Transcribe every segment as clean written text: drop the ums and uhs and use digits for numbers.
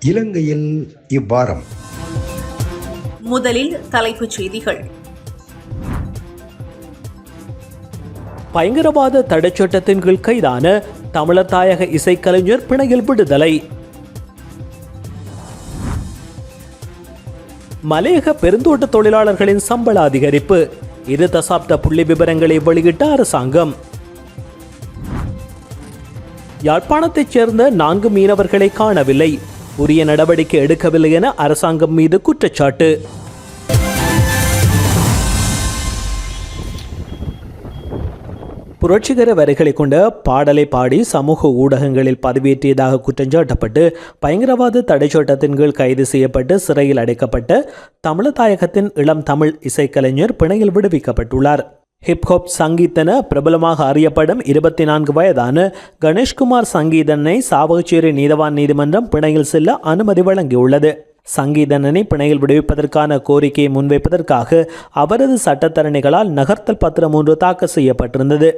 இலங்கையில் இவ்வாரம். முதலில் தலைப்புச் செய்திகள். பயங்கரவாத தடைச்சட்டத்தின் கீழ் கைதான தமிழர் தாயக இசைக்கலைஞர் பிணையில் விடுதலை. மலையக பெருந்தோட்ட தொழிலாளர்களின் சம்பள அதிகரிப்பு, 2 தசாப்த புள்ளி விவரங்களை வெளியிட்ட அரசாங்கம். யாழ்ப்பாணத்தைச் சேர்ந்த 4 மீனவர்களை காணவில்லை, உரிய நடவடிக்கை எடுக்கவில்லை என அரசாங்கம் மீது குற்றச்சாட்டு. புரட்சிகர வரிகளை கொண்ட பாடலை பாடி சமூக ஊடகங்களில் பதிவேற்றியதாக குற்றஞ்சாட்டப்பட்டு பயங்கரவாத தடை சட்டத்தின் கீழ் கைது செய்யப்பட்டு சிறையில் அடைக்கப்பட்ட தமிழர் தாயகத்தின் இளம் தமிழ் இசைக்கலைஞர் பிணையில் விடுவிக்கப்பட்டுள்ளார். ஹிப்ஹாப் சங்கீதன பிரபலமாக அறியப்படும் 24 வயதான கணேஷ்குமார் சங்கீதனை சாவகச்சேரி நீதவான் நீதிமன்றம் பிணையில் செல்ல அனுமதி வழங்கியுள்ளது. சங்கீதனனை பிணையில் விடுவிப்பதற்கான கோரிக்கையை முன்வைப்பதற்காக அவரது சட்டத்தரணிகளால் நகர்த்தல் பத்திரம் ஒன்று தாக்கல் செய்யப்பட்டிருந்தது.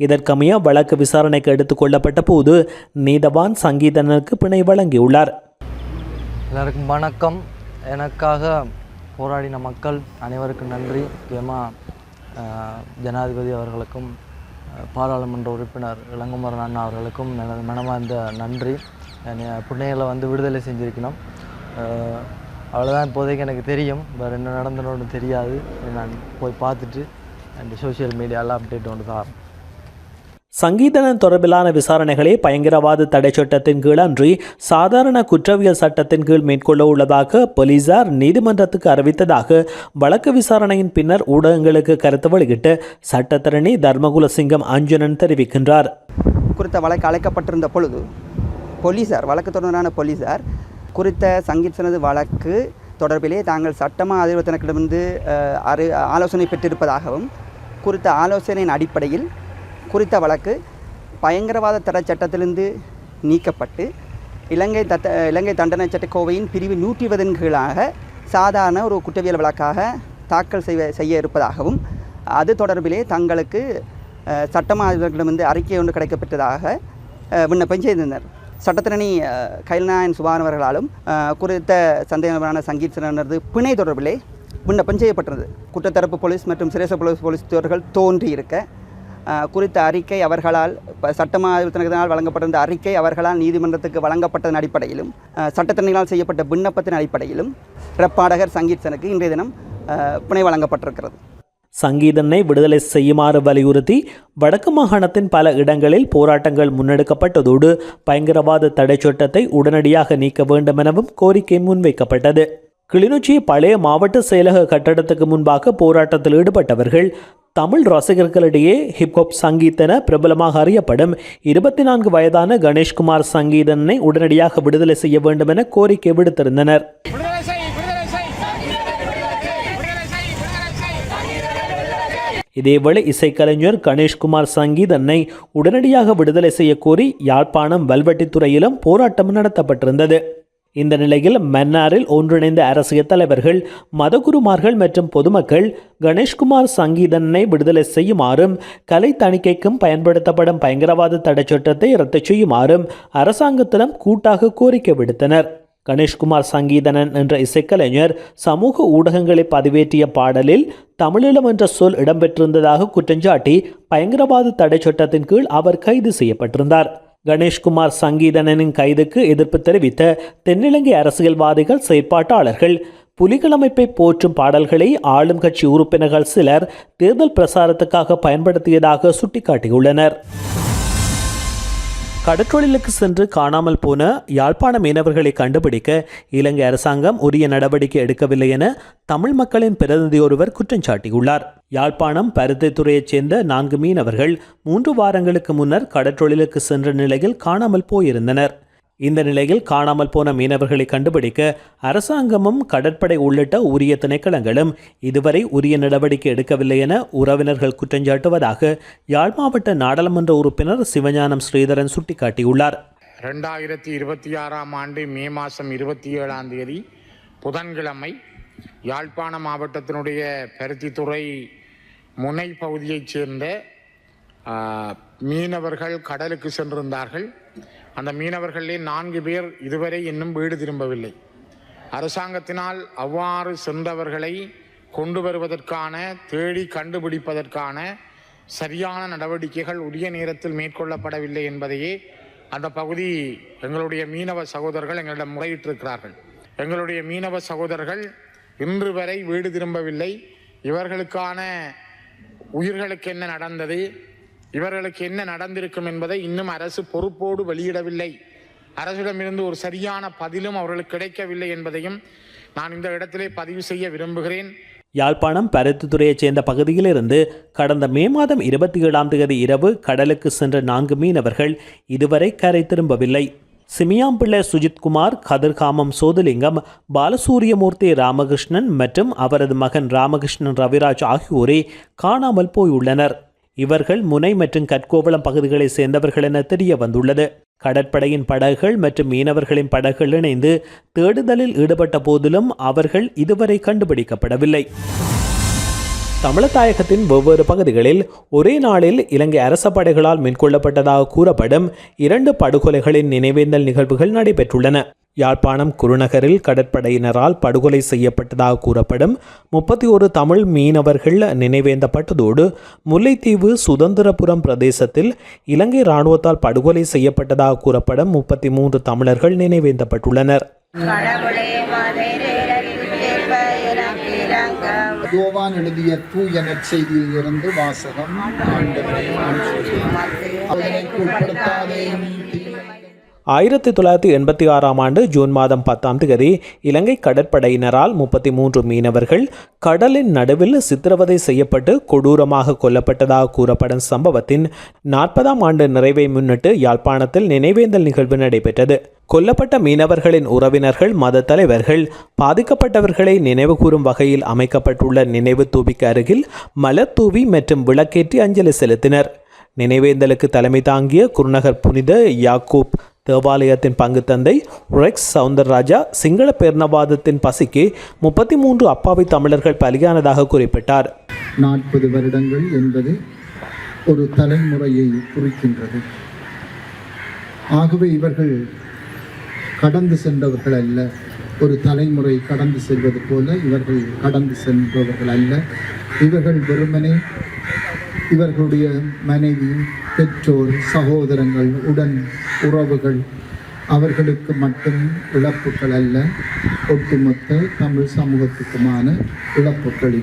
இதற்கமைய வழக்கு விசாரணைக்கு எடுத்துக் கொள்ளப்பட்ட போது நீதவான் சங்கீதனனுக்கு பிணை வழங்கியுள்ளார். எல்லாருக்கும் வணக்கம். எனக்காக போராடின மக்கள் அனைவருக்கும் நன்றி. முக்கியமாக ஜனாதிபதி அவர்களுக்கும் பாராளுமன்ற உறுப்பினர் இளங்குமரன் அண்ணா அவர்களுக்கும் மனமார்ந்த நன்றி. பிணையில் விடுதலை செஞ்சுருக்கணும். அவ்வளோதான் இப்போதைக்கு எனக்கு தெரியும். வேறு என்ன நடந்தனோன்னு தெரியாது. நான் போய் பார்த்துட்டு அந்த சோசியல் மீடியாவில் அப்டேட் ஒன்று தான். சங்கீதனன் தொடர்பிலான விசாரணைகளை பயங்கரவாத தடை சட்டத்தின் கீழ் அன்றி சாதாரண குற்றவியல் சட்டத்தின் கீழ் மேற்கொள்ள உள்ளதாக போலீசார் நீதிமன்றத்துக்கு அறிவித்ததாக வழக்கு விசாரணையின் பின்னர் ஊடகங்களுக்கு கருத்து வெளியிட்டு சட்டத்தரணி தர்மகுலசிங்கம் அஞ்சுனன் தெரிவிக்கின்றார். குறித்த வழக்கு அழைக்கப்பட்டிருந்த பொழுது வழக்கு தொடர்பான போலீசார் குறித்த சங்கீதனது வழக்கு தொடர்பிலே தாங்கள் சட்டமா அதிபத்தினரிடமிருந்து ஆலோசனை பெற்றிருப்பதாகவும் குறித்த ஆலோசனையின் அடிப்படையில் குறித்த வழக்கு பயங்கரவாத தடை சட்டத்திலிருந்து நீக்கப்பட்டு இலங்கை தண்டனை சட்டக்கோவையின் பிரிவு 120 கீழாக சாதாரண ஒரு குற்றவியல் வழக்காக தாக்கல் செய்ய இருப்பதாகவும் அது தொடர்பிலே தங்களுக்கு சட்டமா அதிபர்களிடமிருந்து அறிக்கை ஒன்று கிடைக்கப்பட்டதாக விண்ணப்பம் செய்திருந்தனர். சட்டத்தரணி கைல்நாயன் சுபான் அவர்களாலும் குறித்த சந்தேகமான சங்கீதனரது பிணை தொடர்பிலே விண்ணப்பம் செய்யப்பட்டது. குற்றத்தரப்பு போலீஸ் மற்றும் சிரேச போலீஸ்வர்கள் தோன்றியிருக்க குறித்த அறிக்கை அவர்களால் சட்டமாதிபத்தினால் வழங்கப்பட்டிருந்த அறிக்கை அவர்களால் நீதிமன்றத்துக்கு வழங்கப்பட்டதன் அடிப்படையிலும் சட்டத்தரணிகளால் செய்யப்பட்ட விண்ணப்பத்தின் அடிப்படையிலும் ரப்பாடகர் சங்கீதனுக்கு இன்றைய தினம் பிணை வழங்கப்பட்டிருக்கிறது. சங்கீதனை விடுதலை செய்யுமாறு வலியுறுத்தி வடக்கு மாகாணத்தின் பல இடங்களில் போராட்டங்கள் முன்னெடுக்கப்பட்டதோடு பயங்கரவாத தடை சட்டத்தை உடனடியாக நீக்க வேண்டும் எனவும் கோரிக்கை முன்வைக்கப்பட்டது. கிளிநொச்சி பழைய மாவட்ட செயலக கட்டடத்துக்கு முன்பாக போராட்டத்தில் ஈடுபட்டவர்கள் தமிழ் ரசிகர்களிடையே ஹிப்ஹாப் சங்கீதன பிரபலமாக அறியப்படும் 24 வயதான கணேஷ்குமார் சங்கீதனை உடனடியாக விடுதலை செய்ய வேண்டும் என கோரிக்கை விடுத்திருந்தனர். இதேவேளை இசைக்கலைஞர் கணேஷ்குமார் சங்கீதனை உடனடியாக விடுதலை செய்ய கோரி யாழ்ப்பாணம் வல்வெட்டித்துறையிலும் போராட்டம் நடத்தப்பட்டிருந்தது. இந்த நிலையில் மன்னாரில் ஒன்றிணைந்த அரசியல் தலைவர்கள், மதகுருமார்கள் மற்றும் பொதுமக்கள் கணேஷ்குமார் சங்கீதனை விடுதலை செய்யுமாறும் கலை தணிக்கைக்கும் பயன்படுத்தப்படும் பயங்கரவாத தடை சட்டத்தை ரத்து செய்யுமாறும் அரசாங்கத்திடம் கூட்டாக கோரிக்கை விடுத்தனர். கணேஷ்குமார் சங்கீதனன் என்ற இசைக்கலைஞர் சமூக ஊடகங்களை பதிவேற்றிய பாடலில் தமிழீழம் என்ற சொல் இடம்பெற்றிருந்ததாக குற்றஞ்சாட்டி பயங்கரவாத தடை சட்டத்தின் கீழ் அவர் கைது செய்யப்பட்டிருந்தார். கணேஷ்குமார் சங்கீதனனின் கைதுக்கு எதிர்ப்பு தெரிவித்த தென்னிலங்கை அரசியல்வாதிகள், செயற்பாட்டாளர்கள் புலிகள் அமைப்பை போற்றும் பாடல்களை ஆளும் கட்சி உறுப்பினர்கள் சிலர் தேர்தல் பிரசாரத்துக்காக பயன்படுத்தியதாக சுட்டிக்காட்டியுள்ளனர். கடற்றொழிலுக்கு சென்று காணாமல் போன யாழ்ப்பாண மீனவர்களை கண்டுபிடிக்க இலங்கை அரசாங்கம் உரிய நடவடிக்கை எடுக்கவில்லை என தமிழ் மக்களின் பிரதிநிதி ஒருவர் குற்றம் சாட்டியுள்ளார். யாழ்ப்பாணம் பருத்தித்துறையைச் சேர்ந்த 4 மீனவர்கள் 3 வாரங்களுக்கு முன்னர் கடற்றொழிலுக்கு சென்ற நிலையில் காணாமல் போயிருந்தனர். இந்த நிலையில் காணாமல் போன மீனவர்களை கண்டுபிடிக்க அரசாங்கமும் கடற்படை உள்ளிட்ட உரிய திணைக்களங்களும் இதுவரை உரிய நடவடிக்கை எடுக்கவில்லை என உறவினர்கள் குற்றஞ்சாட்டுவதாக யாழ் மாவட்ட நாடாளுமன்ற உறுப்பினர் சிவஞானம் ஸ்ரீதரன் சுட்டிக்காட்டியுள்ளார். 2026 ஆண்டு மே மாதம் 27 புதன்கிழமை யாழ்ப்பாண மாவட்டத்தினுடைய பருத்தித்துறை முனை பகுதியைச் சேர்ந்த மீனவர்கள் கடலுக்கு சென்றிருந்தார்கள். அந்த மீனவர்களிலே 4 பேர் இதுவரை இன்னும் வீடு திரும்பவில்லை. அரசாங்கத்தினால் அவ்வாறு சென்றவர்களை கொண்டு வருவதற்கான, தேடி கண்டுபிடிப்பதற்கான சரியான நடவடிக்கைகள் உரிய நேரத்தில் மேற்கொள்ளப்படவில்லை என்பதையே அந்த பகுதி எங்களுடைய மீனவ சகோதரர்கள் எங்களிடம் முறையிட்டிருக்கிறார்கள். எங்களுடைய மீனவ சகோதரர்கள் இன்று வரை வீடு திரும்பவில்லை. இவர்களுக்கான உயிர்களுக்கு என்ன நடந்தது, இவர்களுக்கு என்ன நடந்திருக்கும் என்பதை இன்னும் அரசு பொறுப்போடு வெளியிடவில்லை. அரசிடமிருந்து ஒரு சரியான பதிலும் அவர்களுக்கு கிடைக்கவில்லை என்பதையும் நான் இந்த இடத்திலே பதிவு செய்ய விரும்புகிறேன். யாழ்ப்பாணம் பருத்தித்துறையைச் சேர்ந்த பகுதியிலிருந்து கடந்த மே மாதம் 27ஆம் தேதி இரவு கடலுக்கு சென்ற 4 மீனவர்கள் இதுவரை கரை திரும்பவில்லை. சிமியாம்பிள்ளை சுஜித்குமார், கதிர்காமம் சோதலிங்கம், பாலசூரியமூர்த்தி ராமகிருஷ்ணன் மற்றும் அவரது மகன் ராமகிருஷ்ணன் ரவிராஜ் ஆகியோரே காணாமல் போயுள்ளனர். இவர்கள் முனை மற்றும் கற்கோவளம் பகுதிகளைச் சேர்ந்தவர்கள் என தெரிய வந்துள்ளது. கடற்படையின் படகுகள் மற்றும் மீனவர்களின் படகுகள் இணைந்து தேடுதலில் ஈடுபட்ட போதிலும் அவர்கள் இதுவரை கண்டுபிடிக்கப்படவில்லை. தமிழத்தாயகத்தின் வெவ்வேறு பகுதிகளில் ஒரே நாளில் இலங்கை அரச படைகளால் மேற்கொள்ளப்பட்டதாக கூறப்படும் 2 படுகொலைகளின் நினைவேந்தல் நிகழ்வுகள் நடைபெற்றுள்ளன. யாழ்ப்பாணம் குருநகரில் கடற்படையினரால் படுகொலை செய்யப்பட்டதாக கூறப்படும் 31 தமிழ் மீனவர்கள் நினைவேந்தப்பட்டதோடு, முல்லைத்தீவு சுதந்திரபுரம் பிரதேசத்தில் இலங்கை இராணுவத்தால் படுகொலை செய்யப்பட்டதாக கூறப்படும் 33 தமிழர்கள் நினைவேந்தப்பட்டுள்ளனர். யோவான் எழுதிய தூய நற்செய்தியில் இருந்து வாசகம். 1986ஆம் ஆண்டு ஜூன் மாதம் 10ஆம் தேதி இலங்கை கடற்படையினரால் 33 மீனவர்கள் கடலின் நடுவில் சித்திரவதை செய்யப்பட்டு கொடூரமாக கொல்லப்பட்டதாக கூறப்படும் சம்பவத்தின் 40ஆம் ஆண்டு நிறைவை முன்னிட்டு யாழ்ப்பாணத்தில் நினைவேந்தல் நிகழ்வு நடைபெற்றது. கொல்லப்பட்ட மீனவர்களின் உறவினர்கள், மத தலைவர்கள் பாதிக்கப்பட்டவர்களை நினைவுகூரும் வகையில் அமைக்கப்பட்டுள்ள நினைவு தூபிக்கு அருகில் மலர் தூவி மற்றும் விளக்கேற்றி அஞ்சலி செலுத்தினர். நினைவேந்தலுக்கு தலைமை தாங்கிய குருநகர் புனித யாக்கூப் தேவாலயத்தின் பங்கு தந்தை ரெக்ஸ் சவுந்தரராஜா சிங்கள பேர்ணவாதத்தின் பசிக்கு 33 அப்பாவி தமிழர்கள் பலியானதாக குறிப்பிட்டார். 40 வருடங்கள் என்பது ஒரு தலைமுறையை குறிக்கின்றது. ஆகவே இவர்கள் கடந்து சென்றவர்கள் அல்ல, ஒரு தலைமுறை கடந்து செல்வது போல இவர்கள் கடந்து சென்றவர்கள் அல்ல. இவர்கள் வெறுமனே இவர்களுடைய மனைவி, பெற்றோர், சகோதரங்கள், உடன் உறவுகள், அவர்களுக்கு மட்டும் இழப்புகள் அல்ல, ஒட்டுமொத்த தமிழ் சமூகத்துக்குமான இழப்புகள்.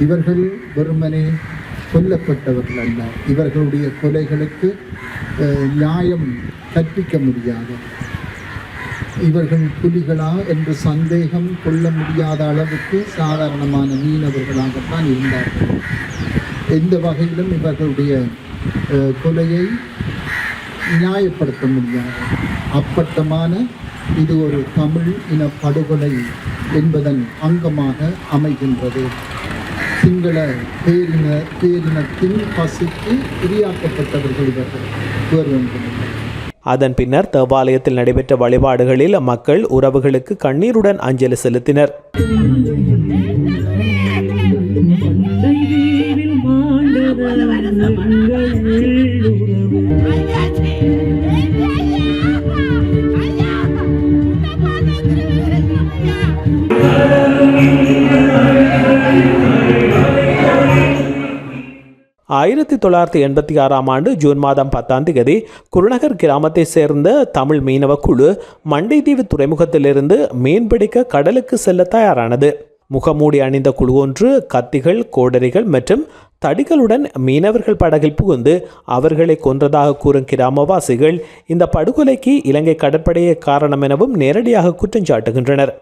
இவர்கள் வெறுமனே கொல்லப்பட்டவர்கள் அல்ல. இவர்களுடைய கொலைகளுக்கு நியாயம் கற்பிக்க முடியாது. இவர்கள் புலிகளா என்று சந்தேகம் கொள்ள முடியாத அளவுக்கு சாதாரணமான மீனவர்களாகத்தான் இருந்தார்கள். எந்த வகையிலும் இவர்களுடைய கொலையை நியாயப்படுத்த முடியாது. அப்பட்டமான இது ஒரு தமிழ் இன படுகொலை என்பதன் அங்கமாக அமைகின்றது. சிங்கள பேரினத்தின் பசிக்கு இரையாக்கப்பட்டவர்கள் இவர்கள் வேறு. அதன் பின்னர் தேவாலயத்தில் நடைபெற்ற வழிபாடுகளில் மக்கள் உறவுகளுக்கு கண்ணீருடன் அஞ்சலி செலுத்தினர். ஆயிரத்தி 1986ஆம் ஆண்டு ஜூன் மாதம் 10ஆம் தேதி குருநகர் கிராமத்தை சேர்ந்த தமிழ் மீனவ குழு மண்டைதீவு துறைமுகத்திலிருந்து மீன்பிடிக்க கடலுக்கு செல்ல தயாரானது. முகமூடி அணிந்த குழு ஒன்று கத்திகள், கோடரிகள் மற்றும் தடிகளுடன் மீனவர்கள் படகில் புகுந்து அவர்களை கொன்றதாக கூறும் கிராமவாசிகள் இந்த படுகொலைக்கு இலங்கை கடற்படையே காரணம் எனவும் நேரடியாக குற்றஞ்சாட்டுகின்றனர்.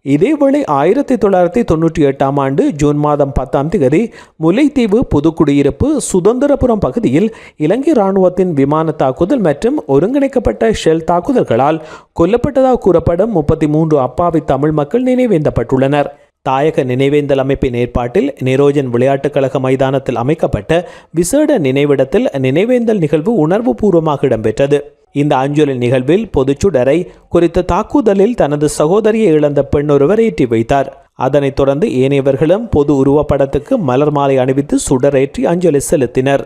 இதேவேளை 1998ஆம் ஆண்டு ஜூன் மாதம் 10ஆம் தேதி முல்லைத்தீவு புதுக்குடியிருப்பு சுதந்திரபுரம் பகுதியில் இலங்கை இராணுவத்தின் விமான தாக்குதல் மற்றும் ஒருங்கிணைக்கப்பட்ட ஷெல் தாக்குதல்களால் கொல்லப்பட்டதாக கூறப்படும் 33 அப்பாவி தமிழ் மக்கள் நினைவேந்தப்பட்டுள்ளனர். தாயக நினைவேந்தல் அமைப்பின் ஏற்பாட்டில் நிரோஜன் விளையாட்டுக் கழக மைதானத்தில் அமைக்கப்பட்ட விசேட நினைவிடத்தில் நினைவேந்தல் நிகழ்வு உணர்வு பூர்வமாக இடம்பெற்றது. இந்த அஞ்சலி நிகழ்வில் பொதுச்சுடரை குறித்த தாக்குதலில் தனது சகோதரியை இழந்த பெண் ஒருவர் ஏற்றி வைத்தார். அதனைத் தொடர்ந்து ஏனையவர்களும் பொது உருவப்படத்துக்கு மலர் மாலை அணிவித்து சுடரேற்றி அஞ்சலி செலுத்தினர்.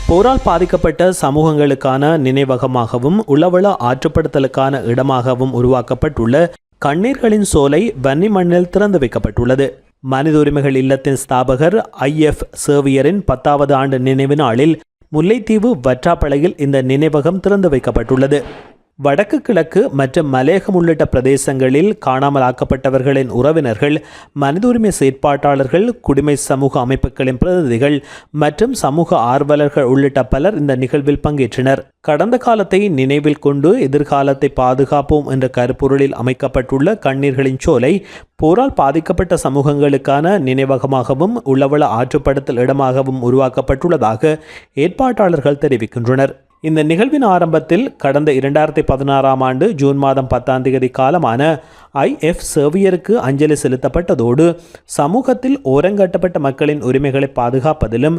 போரால் பாதிக்கப்பட்ட சமூகங்களுக்கான நினைவகமாகவும் உளவள ஆற்றுப்படுத்தலுக்கான இடமாகவும் உருவாக்கப்பட்டுள்ள கண்ணீர்களின் சோலை வன்னி மண்ணில் திறந்து வைக்கப்பட்டுள்ளது. மனித உரிமைகள் இல்லத்தின் ஸ்தாபகர் IF சேவியரின் 10வது ஆண்டு நினைவு நாளில் முல்லைத்தீவு வற்றாப்பளையில் இந்த நினைவகம் திறந்து வைக்கப்பட்டுள்ளது. வடக்கு கிழக்கு மற்றும் மலையகம் உள்ளிட்ட பிரதேசங்களில் காணாமல் ஆக்கப்பட்டவர்களின் உறவினர்கள், மனித உரிமை செயற்பாட்டாளர்கள், குடிமை சமூக அமைப்புகளின் பிரதிநிதிகள் மற்றும் சமூக ஆர்வலர்கள் உள்ளிட்ட பலர் இந்த நிகழ்வில் பங்கேற்றனர். கடந்த காலத்தை நினைவில் கொண்டு எதிர்காலத்தை பாதுகாப்போம் என்ற கருப்பொருளில் அமைக்கப்பட்டுள்ள கண்ணீர்களின் சோலை போரால் பாதிக்கப்பட்ட சமூகங்களுக்கான நினைவகமாகவும் உளவள ஆற்றுப்படுத்தல் இடமாகவும் உருவாக்கப்பட்டுள்ளதாக ஏற்பாட்டாளர்கள் தெரிவிக்கின்றனர். இந்த நிகழ்வின் ஆரம்பத்தில் கடந்த 2016ஆம் ஆண்டு ஜூன் மாதம் 10ஆம் தேதி காலமான IF சேவியருக்கு அஞ்சலி செலுத்தப்பட்டதோடு சமூகத்தில் ஓரங்கட்டப்பட்ட மக்களின் உரிமைகளை பாதுகாப்பதிலும்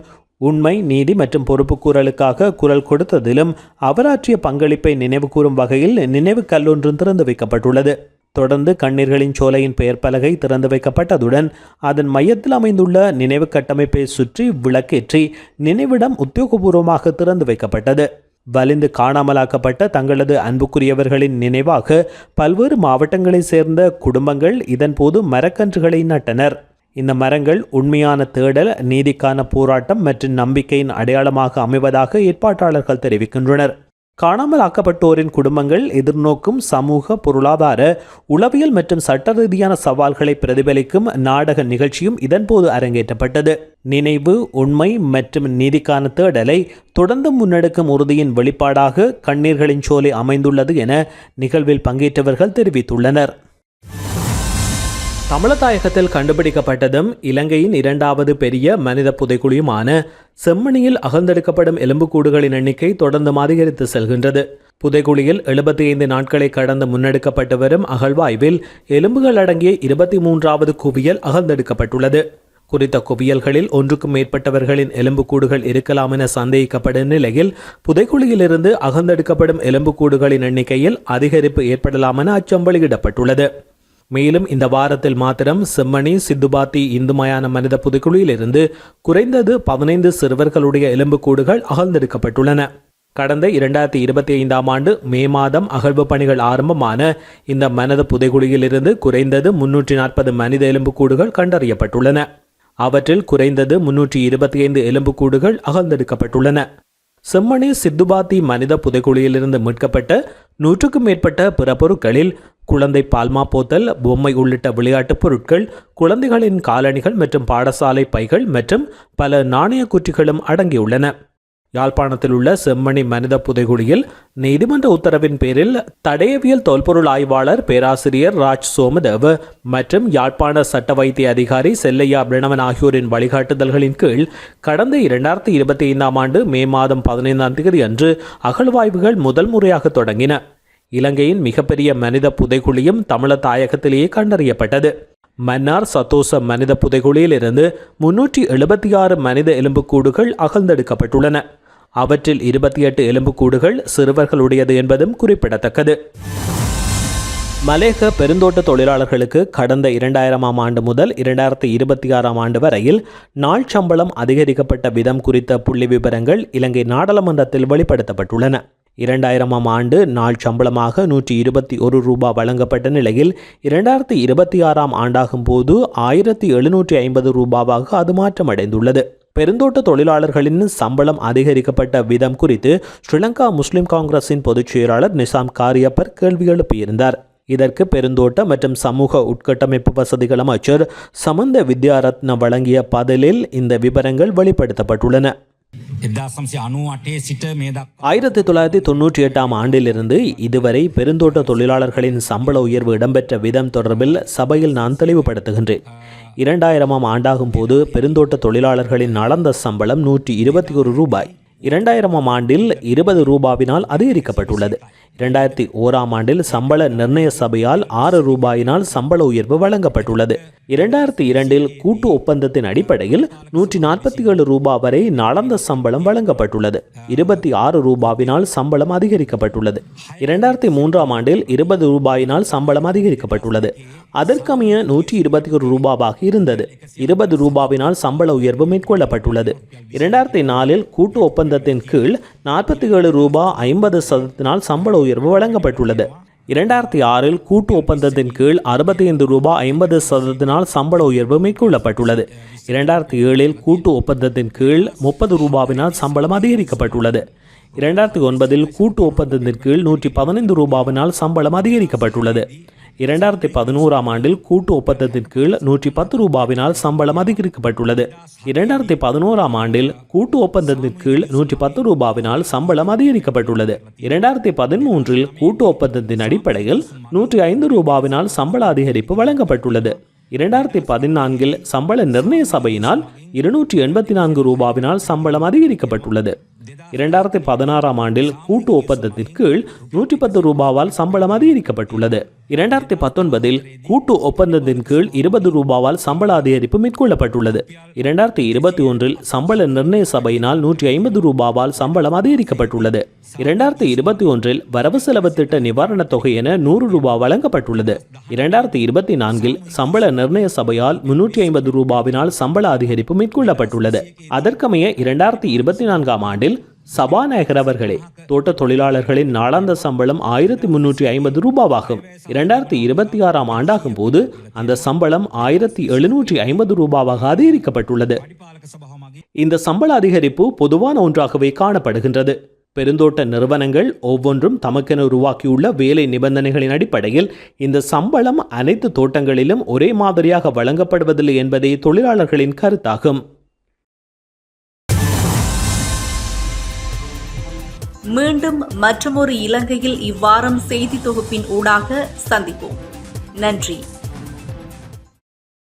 உண்மை, நீதி மற்றும் பொறுப்புக்கூறலுக்காக குரல் கொடுத்ததிலும் அவராற்றிய பங்களிப்பை நினைவுகூரும் வகையில் நினைவு கல்லொன்றும் திறந்து வைக்கப்பட்டுள்ளது. தொடர்ந்து கண்ணீர்களின் சோலையின் பெயர் பலகை திறந்து வைக்கப்பட்டதுடன் அதன் மையத்தில் அமைந்துள்ள நினைவு கட்டமைப்பை சுற்றி விளக்கேற்றி நினைவிடம் உத்தியோகபூர்வமாக திறந்து வைக்கப்பட்டது. வலிந்து காணாமலாக்கப்பட்ட தங்களது அன்புக்குரியவர்களின் நினைவாக பல்வேறு மாவட்டங்களைச் சேர்ந்த குடும்பங்கள் இதன்போது மரக்கன்றுகளை நட்டனர். இந்த மரங்கள் உண்மையான தேடல், நீதிக்கான போராட்டம் மற்றும் நம்பிக்கையின் அடையாளமாக அமைவதாக ஏற்பாட்டாளர்கள் தெரிவிக்கின்றனர். காணாமல் ஆக்கப்பட்டோரின் குடும்பங்கள் எதிர்நோக்கும் சமூக, பொருளாதார, உளவியல் மற்றும் சட்ட ரீதியான சவால்களை பிரதிபலிக்கும் நாடக நிகழ்ச்சியும் இதன்போது அரங்கேற்றப்பட்டது. நினைவு, உண்மை மற்றும் நீதிக்கான தேடலை தொடர்ந்து முன்னெடுக்கும் உறுதியின் வெளிப்பாடாக கண்ணீர்களின் சோலை அமைந்துள்ளது என நிகழ்வில் பங்கேற்றவர்கள் தெரிவித்துள்ளனர். தமிழதாயகத்தில் கண்டுபிடிக்கப்பட்டதும் இலங்கையின் 2வது பெரிய மனித புதைக்குழியுமான செம்மணியில் அகழ்ந்தெடுக்கப்படும் எலும்புக்கூடுகளின் எண்ணிக்கை தொடர்ந்து அதிகரித்து செல்கின்றது. புதைக்குழியில் 75 நாட்களை கடந்து முன்னெடுக்கப்பட்டு வரும் அகழ்வாய்வில் எலும்புகள் அடங்கிய 23வது குவியல் அகழ்ந்தெடுக்கப்பட்டுள்ளது. குறித்த குவியல்களில் ஒன்றுக்கும் மேற்பட்டவர்களின் எலும்புக்கூடுகள் இருக்கலாம் என சந்தேகிக்கப்படும் நிலையில் புதைக்குழியிலிருந்து அகழ்ந்தெடுக்கப்படும் எலும்புக்கூடுகளின் எண்ணிக்கையில் அதிகரிப்பு ஏற்படலாம் என அச்சம் வெளியிடப்பட்டுள்ளது. மேலும் இந்த வாரத்தில் மாத்திரம் செம்மணி, சித்துபாத்தி இந்து மயான மனித புதைக்குழியிலிருந்து குறைந்தது 15 சிறுவர்களுடைய எலும்புக்கூடுகள் அகழ்ந்தெடுக்கப்பட்டுள்ளன. கடந்த 2025ஆம் ஆண்டு மே மாதம் அகழ்வு பணிகள் ஆரம்பமான இந்த மனித புதைக்குழியிலிருந்து குறைந்தது 340 மனித எலும்புக்கூடுகள் கண்டறியப்பட்டுள்ளன. அவற்றில் குறைந்தது 325 எலும்புக்கூடுகள் அகழ்ந்தெடுக்கப்பட்டுள்ளன. செம்மணி சித்துபாத்தி மனித புதைக்குழியிலிருந்து மீட்கப்பட்ட 100க்கும் மேற்பட்ட பிற பொருட்களில் குழந்தை பால்மா போத்தல், பொம்மை உள்ளிட்ட விளையாட்டுப் பொருட்கள், குழந்தைகளின் காலணிகள் மற்றும் பாடசாலை பைகள் மற்றும் பல நாணய குற்றிகளும் அடங்கியுள்ளன. யாழ்ப்பாணத்தில் உள்ள செம்மணி மனித புதைகுழியில் நீதிமன்ற உத்தரவின் பேரில் தடயவியல் தொல்பொருள் ஆய்வாளர் பேராசிரியர் ராஜ் சோமதேவ மற்றும் யாழ்ப்பாண சட்ட வைத்திய அதிகாரி செல்லையா பிரணவன் ஆகியோரின் வழிகாட்டுதல்களின் கீழ் கடந்த 2025ஆம் ஆண்டு மே மாதம் 15ஆம் தேதி அன்று அகழ்வாய்வுகள் முதல் முறையாக தொடங்கின. இலங்கையின் மிகப்பெரிய மனித புதைகுழியும் தமிழ தாயகத்திலேயே கண்டறியப்பட்டது. மன்னார் சத்தோச மனித புதைகுழியிலிருந்து 376 மனித எலும்புக்கூடுகள் அகழ்ந்தெடுக்கப்பட்டுள்ளன. அவற்றில் 28 எலும்புக்கூடுகள் சிறுவர்களுடையது என்பதும் குறிப்பிடத்தக்கது. மலேக பெருந்தோட்ட தொழிலாளர்களுக்கு கடந்த 2000ஆம் ஆண்டு முதல் 2026ஆம் ஆண்டு வரையில் நாள் சம்பளம் அதிகரிக்கப்பட்ட விதம் குறித்த புள்ளி விவரங்கள் இலங்கை நாடாளுமன்றத்தில் வெளிப்படுத்தப்பட்டுள்ளன. 2000ஆம் ஆண்டு நாள் சம்பளமாக 121 ரூபாய் வழங்கப்பட்ட நிலையில் 2026ஆம் ஆண்டாகும் போது 1750 ரூபாவாக அது மாற்றமடைந்துள்ளது. பெருந்தோட்ட தொழிலாளர்களின் சம்பளம் அதிகரிக்கப்பட்ட விதம் குறித்து ஸ்ரீலங்கா முஸ்லிம் காங்கிரசின் பொதுச் செயலாளர் நிசாம் காரியப்பர் கேள்வி எழுப்பியிருந்தார். இதற்கு பெருந்தோட்ட மற்றும் சமூக உட்கட்டமைப்பு வசதிகள் அமைச்சர் சமந்த வித்யாரத்ன வழங்கிய பதிலில் இந்த விவரங்கள் வெளிப்படுத்தப்பட்டுள்ளன. 1998ஆம் ஆண்டிலிருந்து இதுவரை பெருந்தோட்ட தொழிலாளர்களின் சம்பள உயர்வு இடம்பெற்ற விதம் தொடர்பில் சபையில் நான் தெளிவுபடுத்துகின்றேன். 2000ஆம் ஆண்டாகும் போது பெருந்தோட்ட தொழிலாளர்களின் அளந்த சம்பளம் 121 ரூபாய் 2000ஆம் ஆண்டில் 20 ரூபாவினால் அதிகரிக்கப்பட்டுள்ளது. 2001ஆம் ஆண்டில் சம்பள நிர்ணய சபையால் 6 ரூபாயினால் சம்பள உயர்வு வழங்கப்பட்டுள்ளது. 2002இல் கூட்டு ஒப்பந்தத்தின் அடிப்படையில் 147 ரூபாய் வரை நாளாந்த சம்பளம் வழங்கப்பட்டுள்ளது. 26 ரூபாவினால் சம்பளம் அதிகரிக்கப்பட்டுள்ளது. 2003ஆம் ஆண்டில் 20 ரூபாயினால் சம்பளம் அதிகரிக்கப்பட்டுள்ளது. அதற்கமைய 121 ரூபாவாக இருந்தது. 20 ரூபாவினால் சம்பள உயர்வு மேற்கொள்ளப்பட்டுள்ளது. 2004இல் கூட்டு ஒப்பந்த ஒப்பந்தத்தின் கீழ் 47 ரூபாய் 50 சதத்தினால் சம்பள உயர்வு வழங்கப்பட்டுள்ளது. 2006 கூட்டு ஒப்பந்தத்தின் கீழ் 65 ரூபாய் 50 சதத்தினால் சம்பள உயர்வு மேற்கொள்ளப்பட்டுள்ளது. 2007 கூட்டு ஒப்பந்தத்தின் கீழ் 30 ரூபாவினால் சம்பளம் அதிகரிக்கப்பட்டுள்ளது. 2009 கூட்டு ஒப்பந்தத்தின் கீழ் 115 ரூபாவினால் சம்பளம் அதிகரிக்கப்பட்டுள்ளது. 2011 கூட்டு ஒப்பந்தத்தின் கீழ் 110 ரூபாவினால் சம்பளம் அதிகரிக்கப்பட்டுள்ளது. 2011 கூட்டு ஒப்பந்தத்தின் கீழ் 110 ரூபாவினால் சம்பளம் அதிகரிக்கப்பட்டுள்ளது. 2013 கூட்டு ஒப்பந்தத்தின் அடிப்படையில் 105 ரூபாவினால் சம்பள அதிகரிப்பு வழங்கப்பட்டுள்ளது. 2014 சம்பள நிர்ணய சபையினால் 284 ரூபாவினால் சம்பளம் அதிகரிக்கப்பட்டுள்ளது. 2016 கூட்டு ஒப்பந்தத்தின் கீழ் 110 ரூபாவால் சம்பளம் அதிகரிக்கப்பட்டுள்ளது. 2019 கூட்டு ஒப்பந்தத்தின் கீழ் 20 ரூபாவால் சம்பள அதிகரிப்பு மேற்கொள்ளப்பட்டுள்ளது. 2021 சம்பள நிர்ணய சபையினால் 150 ரூபாவால் சம்பளம் அதிகரிக்கப்பட்டுள்ளது. 2021 வரவு செலவு திட்ட நிவாரணத் தொகை என 100 ரூபாய் வழங்கப்பட்டுள்ளது. 2024 சம்பள நிர்ணய சபையால் 350 ரூபாவினால் சம்பள அதிகரிப்பு மேற்கொள்ளப்பட்டுள்ளது. அதற்கமைய 2024 சபாநாயகர் அவர்களே, தோட்ட தொழிலாளர்களின் நாளாந்த சம்பளம் 1350 ரூபாவாகும். 2026 ஆகும் போது அந்த சம்பளம் 1750 ரூபாவாக அதிகரிக்கப்பட்டுள்ளது. இந்த சம்பள அதிகரிப்பு பொதுவான ஒன்றாகவே காணப்படுகின்றது. பெருந்தோட்ட நிறுவனங்கள் ஒவ்வொன்றும் தமக்கென உருவாக்கியுள்ள வேலை நிபந்தனைகளின் அடிப்படையில் இந்த சம்பளம் அனைத்து தோட்டங்களிலும் ஒரே மாதிரியாக வழங்கப்படுவதில்லை என்பதே தொழிலாளர்களின் கருத்தாகும். மீண்டும் மற்றொரு இலங்கையில் இவ்வாரம் செய்தி தொகுப்பின் ஊடாக சந்திப்போம். நன்றி.